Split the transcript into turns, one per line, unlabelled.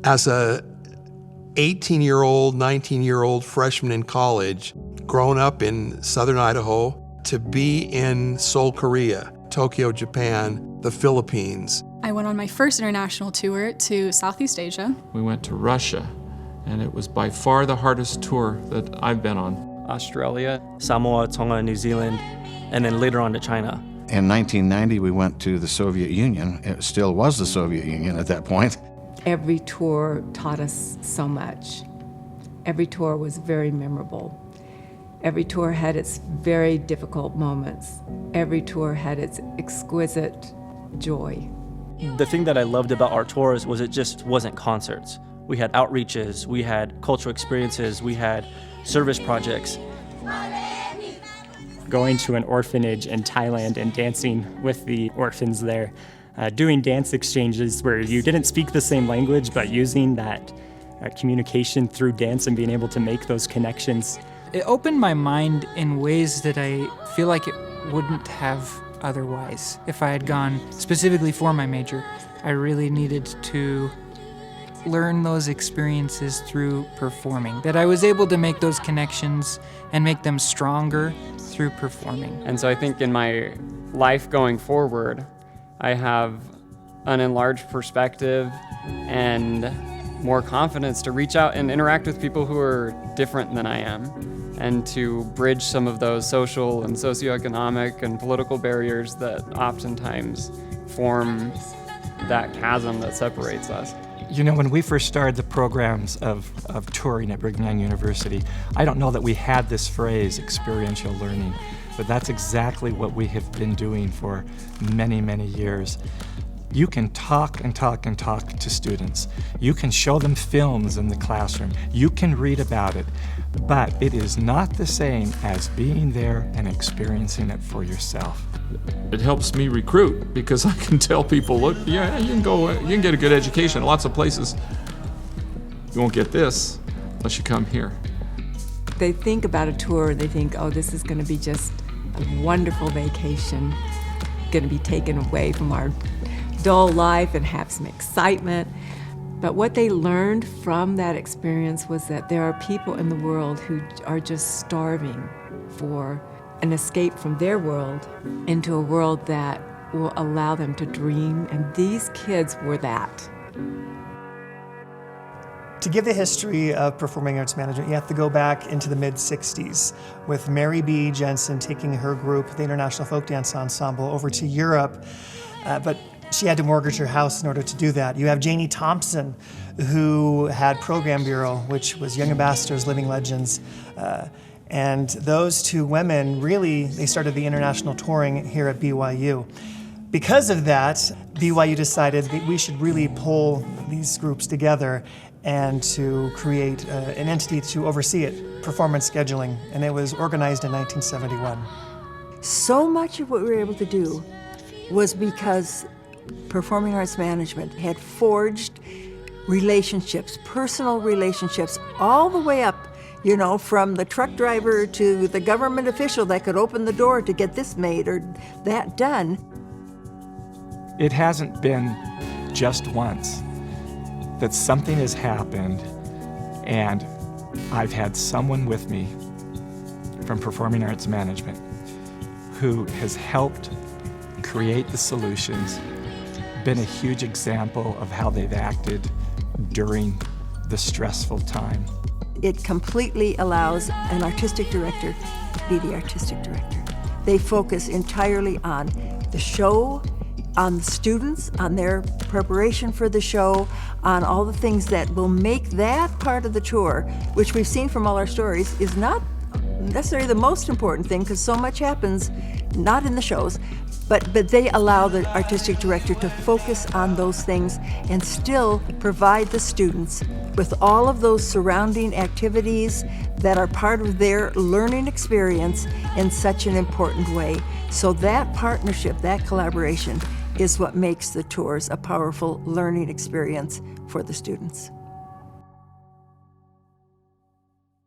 As a 18-year-old, 19-year-old freshman in college, grown up in southern Idaho, to be in Seoul, Korea, Tokyo, Japan, the Philippines.
I went on my first international tour to Southeast Asia.
We went to Russia, and it was by far the hardest tour that I've been on.
Australia, Samoa, Tonga, New Zealand, and then later on to China.
In 1990, we went to the Soviet Union. It still was the Soviet Union at that point.
Every tour taught us so much. Every tour was very memorable. Every tour had its very difficult moments. Every tour had its exquisite joy.
The thing that I loved about our tours was it just wasn't concerts. We had outreaches, we had cultural experiences, we had service projects.
Going to an orphanage in Thailand and dancing with the orphans there, doing dance exchanges where you didn't speak the same language, but using that communication through dance and being able to make those connections.
It opened my mind in ways that I feel like it wouldn't have otherwise. If I had gone specifically for my major, I really needed to learn those experiences through performing. That I was able to make those connections and make them stronger through performing.
And so I think in my life going forward, I have an enlarged perspective and more confidence to reach out and interact with people who are different than I am, and to bridge some of those social and socioeconomic and political barriers that oftentimes form that chasm that separates us.
You know, when we first started the programs of touring at Brigham Young University, I don't know that we had this phrase, experiential learning, but that's exactly what we have been doing for many, many years. You can talk and talk and talk to students. You can show them films in the classroom. You can read about it, but it is not the same as being there and experiencing it for yourself.
It helps me recruit because I can tell people, look, yeah, you can get a good education in lots of places. You won't get this unless you come here.
They think about a tour, they think, oh, this is going to be just a wonderful vacation, going to be taken away from our dull life and have some excitement. But what they learned from that experience was that there are people in the world who are just starving for an escape from their world into a world that will allow them to dream, and these kids were that.
To give the history of performing arts management, you have to go back into the mid-'60s with Mary B. Jensen taking her group, the International Folk Dance Ensemble, over to Europe, but she had to mortgage her house in order to do that. You have Janie Thompson, who had Program Bureau, which was Young Ambassadors, Living Legends, and those two women really, they started the international touring here at BYU. Because of that, BYU decided that we should really pull these groups together and to create an entity to oversee it, performance scheduling, and it was organized in 1971.
So much of what we were able to do was because performing arts management had forged relationships, personal relationships, all the way up, you know, from the truck driver to the government official that could open the door to get this made or that done.
It hasn't been just once that something has happened and I've had someone with me from Performing Arts Management who has helped create the solutions, been a huge example of how they've acted during the stressful time.
It completely allows an artistic director to be the artistic director. They focus entirely on the show, on the students, on their preparation for the show, on all the things that will make that part of the tour, which we've seen from all our stories, is not necessarily the most important thing because so much happens not in the shows, but they allow the artistic director to focus on those things and still provide the students with all of those surrounding activities that are part of their learning experience in such an important way. So that partnership, that collaboration, is what makes the tours a powerful learning experience for the students.